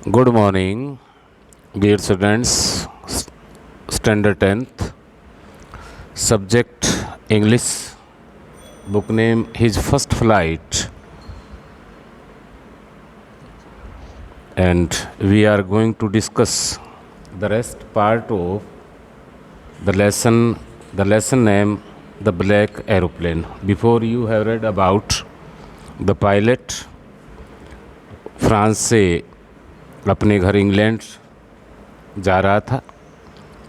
Good morning, dear students. Standard 10th, subject English, book name His First Flight, and we are going to discuss the rest part of the lesson name The Black Aeroplane. Before you have read about the pilot France से अपने घर England जा रहा था।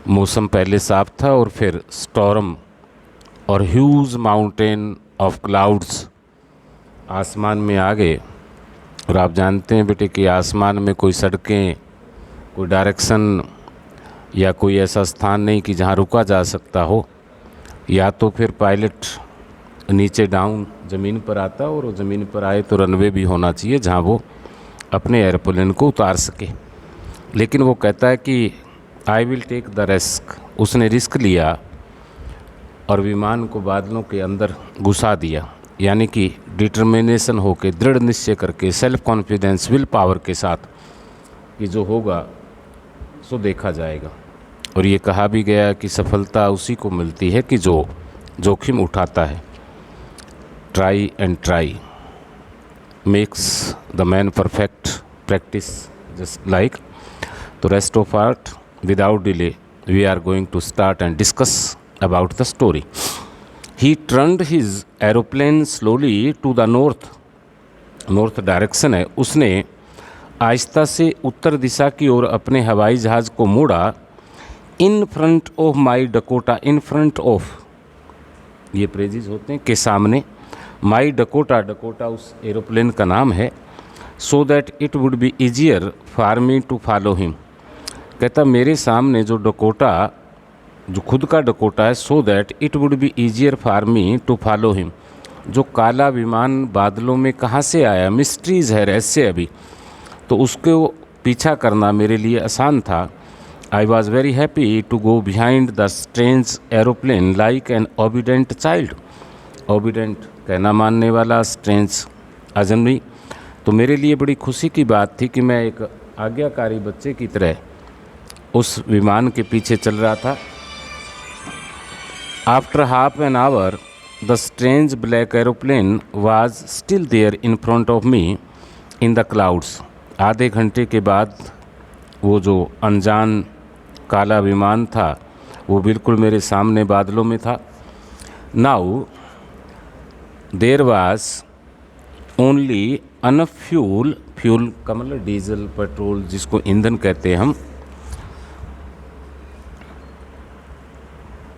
मौसम पहले साफ था और फिर स्टॉर्म और ह्यूज माउंटेन ऑफ क्लाउड्स आसमान में आ गए। और आप जानते हैं बेटे कि आसमान में कोई सड़कें, कोई डायरेक्शन या कोई ऐसा स्थान नहीं कि जहाँ रुका जा सकता हो। या तो फिर पायलट नीचे डाउन ज़मीन पर आता और ज़मीन पर आए तो रनवे भी होना चाहिए जहाँ वो अपने एयरप्लेन को उतार सके। लेकिन वो कहता है कि I will take the risk. उसने रिस्क लिया और विमान को बादलों के अंदर घुसा दिया, यानी कि डिटर्मिनेशन होके, दृढ़ निश्चय करके, सेल्फ कॉन्फिडेंस, विल पावर के साथ कि जो होगा सो देखा जाएगा। और ये कहा भी गया कि सफलता उसी को मिलती है कि जो जोखिम उठाता है। Try and try makes the man perfect, practice just like the rest of art. Without delay, we are going to start and discuss about the story. He turned his aeroplane slowly to the north direction है। उसने आहिस्ता से उत्तर दिशा की ओर अपने हवाई जहाज़ को मोड़ा। In front of my Dakota, in front of ये प्रेजिज होते हैं के सामने, माई डकोटा, डकोटा उस एरोप्लेन का नाम है। So that it would be easier for me to follow him. कहता मेरे सामने जो डकोटा, जो खुद का डकोटा है, so that it would be easier for me to follow him. जो काला विमान बादलों में कहाँ से आया, मिस्ट्रीज़ है, रहस्य अभी, तो उसको पीछा करना मेरे लिए आसान था। I was very happy to go behind the strange aeroplane like an obedient child. Obedient कहना मानने वाला, स्ट्रेंज अजनबी। तो मेरे लिए बड़ी खुशी की बात थी कि मैं एक आज्ञाकारी बच्चे की तरह उस विमान के पीछे चल रहा था। After half an hour the strange black aeroplane was still there in front of me in the clouds. आधे घंटे के बाद वो जो अनजान काला विमान था वो बिल्कुल मेरे सामने बादलों में था। Now there was only enough fuel, fuel का मतलब डीजल, पेट्रोल, जिसको ईंधन कहते हैं हम,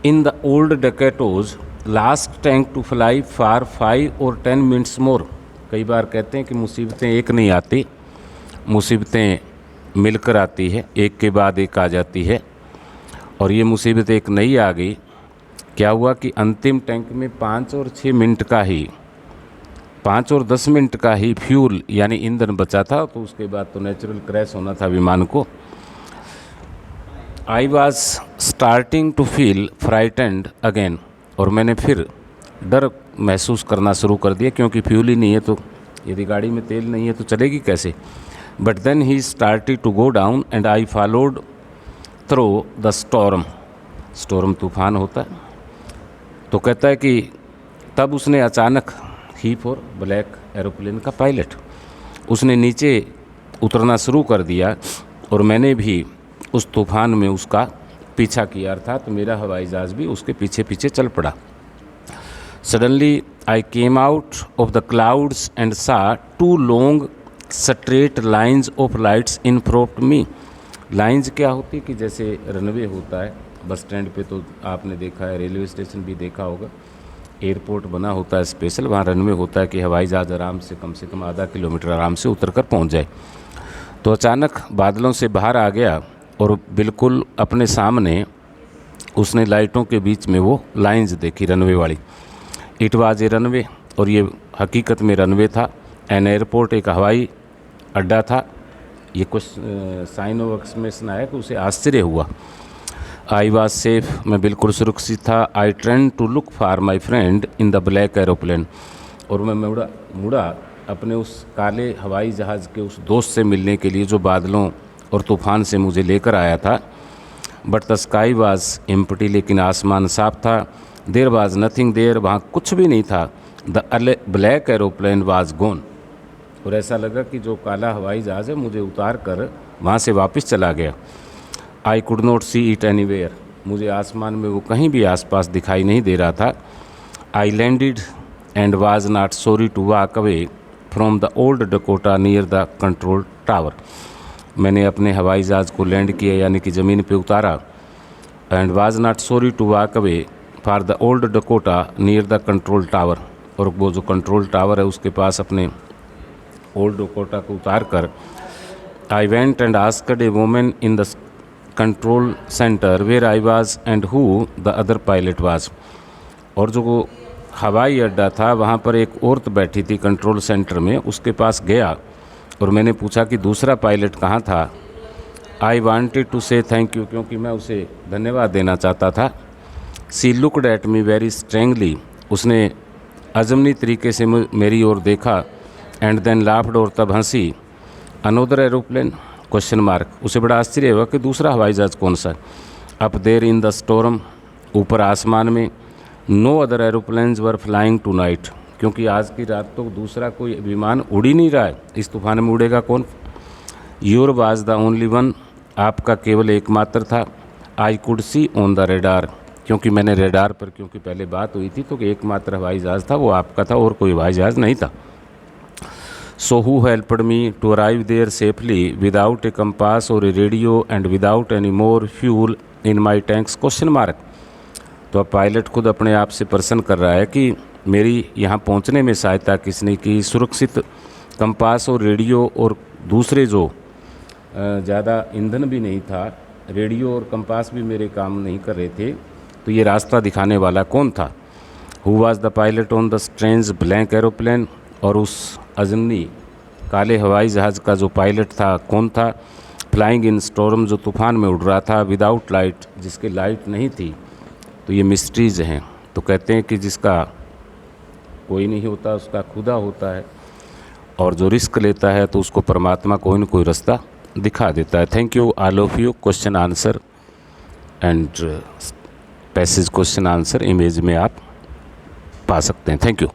in the old Dakotas last tank to fly for 5 or 10 minutes more. कई बार कहते हैं कि मुसीबतें एक नहीं आती, मुसीबतें मिलकर आती है, एक के बाद एक आ जाती है। और ये मुसीबत एक नई आ गई। क्या हुआ कि अंतिम टैंक में 5 और 6 मिनट का ही, 5 और 10 मिनट का ही फ्यूल यानी ईंधन बचा था। तो उसके बाद तो नेचुरल क्रैश होना था विमान को। I was starting to feel frightened again. और मैंने फिर डर महसूस करना शुरू कर दिया, क्योंकि फ्यूल ही नहीं है, तो यदि गाड़ी में तेल नहीं है तो चलेगी कैसे। But then he started to go down and I followed through the storm. Storm तूफान होता है। तो कहता है कि तब उसने अचानक, ही फॉर ब्लैक एरोप्लेन का पायलट, उसने नीचे उतरना शुरू कर दिया और मैंने भी उस तूफान में उसका पीछा किया, अर्थात मेरा हवाई जहाज़ भी उसके पीछे पीछे चल पड़ा। Suddenly I came out of the clouds and सा 2 long straight lines of lights in front me. Lines क्या होती है कि जैसे रनवे होता है बस स्टैंड पे, तो आपने देखा है, रेलवे स्टेशन भी देखा होगा, एयरपोर्ट बना होता है स्पेशल, वहाँ रनवे होता है कि हवाई जहाज़ आराम से कम आधा किलोमीटर आराम से उतर कर पहुँच जाए। तो अचानक बादलों से बाहर आ गया और बिल्कुल अपने सामने उसने लाइटों के बीच में वो लाइंस देखी, रनवे वाली। इट वाज ए रनवे, और ये हकीकत में रनवे था। एन एयरपोर्ट, एक हवाई अड्डा था। ये कुछ साइन ऑफ एक्सक्लेमेशन आया कि उसे आश्चर्य हुआ। आई वॉज सेफ, मैं बिल्कुल सुरक्षित था। I tried to look for my friend in the black aeroplane. और मैं मुड़ा अपने उस काले हवाई जहाज़ के उस दोस्त से मिलने के लिए जो बादलों और तूफ़ान से मुझे लेकर आया था। But the sky was empty, लेकिन आसमान साफ था। देयर वाज नथिंग देयर, वहाँ कुछ भी नहीं था। The black aeroplane was gone, और ऐसा लगा कि जो काला हवाई जहाज़ है मुझे उतार कर वहाँ से वापस चला गया। I could not see it anywhere, मुझे आसमान में वो कहीं भी आसपास दिखाई नहीं दे रहा था। I landed and was not sorry to walk away from the old Dakota near the control tower, मैंने अपने हवाई जहाज़ को लैंड किया यानी कि ज़मीन पे उतारा। And was not sorry to walk away for the old Dakota near the control tower, और वो जो कंट्रोल टावर है उसके पास अपने ओल्ड डकोटा को उतार कर I went and asked a woman in the control centre where I was and who the other pilot was, और जो हवाई अड्डा था वहाँ पर एक औरत बैठी थी कंट्रोल सेंटर में, उसके पास गया और मैंने पूछा कि दूसरा पायलट कहाँ था। आई वांटेड टू से थैंक यू, क्योंकि मैं उसे धन्यवाद देना चाहता था। सी लुकड एट मी वेरी स्ट्रेंगली, उसने अजमनी तरीके से मेरी ओर देखा। एंड देन लाफ्ड, और तब हंसी। अनोदर एरोप्लेन क्वेश्चन मार्क, उसे बड़ा आश्चर्य हुआ कि दूसरा हवाई जहाज़ कौन सा। Up there in the storm, ऊपर आसमान में। No other aeroplanes were flying tonight, क्योंकि आज की रात तो दूसरा कोई विमान उड़ ही नहीं रहा है, इस तूफान में उड़ेगा कौन। Your was the only one, आपका केवल एकमात्र था। I could see on the radar, क्योंकि मैंने रेडार पर, क्योंकि पहले बात हुई थी तो कि एकमात्र हवाई जहाज़ था वो आपका था और कोई हवाई जहाज़ नहीं था। So who helped me to arrive there safely without a compass और a radio and without any more fuel in my tanks question mark. तो अब पायलट खुद अपने आप से प्रश्न कर रहा है कि मेरी यहाँ पहुँचने में सहायता किसने की। सुरक्षित कंपास और रेडियो और दूसरे जो ज़्यादा ईंधन भी नहीं था, रेडियो और कंपास भी मेरे काम नहीं कर रहे थे, तो ये रास्ता दिखाने वाला कौन था। Who was the pilot on the strange blank aeroplane, और उस अजन्नी काले हवाई जहाज़ का जो पायलट था कौन था। फ्लाइंग इन स्टॉर्म, जो तूफ़ान में उड़ रहा था। विदाउट लाइट, जिसके लाइट नहीं थी। तो ये मिस्ट्रीज़ हैं। तो कहते हैं कि जिसका कोई नहीं होता उसका खुदा होता है, और जो रिस्क लेता है तो उसको परमात्मा कोई न कोई रास्ता दिखा देता है। Thank you all of you. Question answer and passage question answer image में आप पा सकते हैं। Thank you.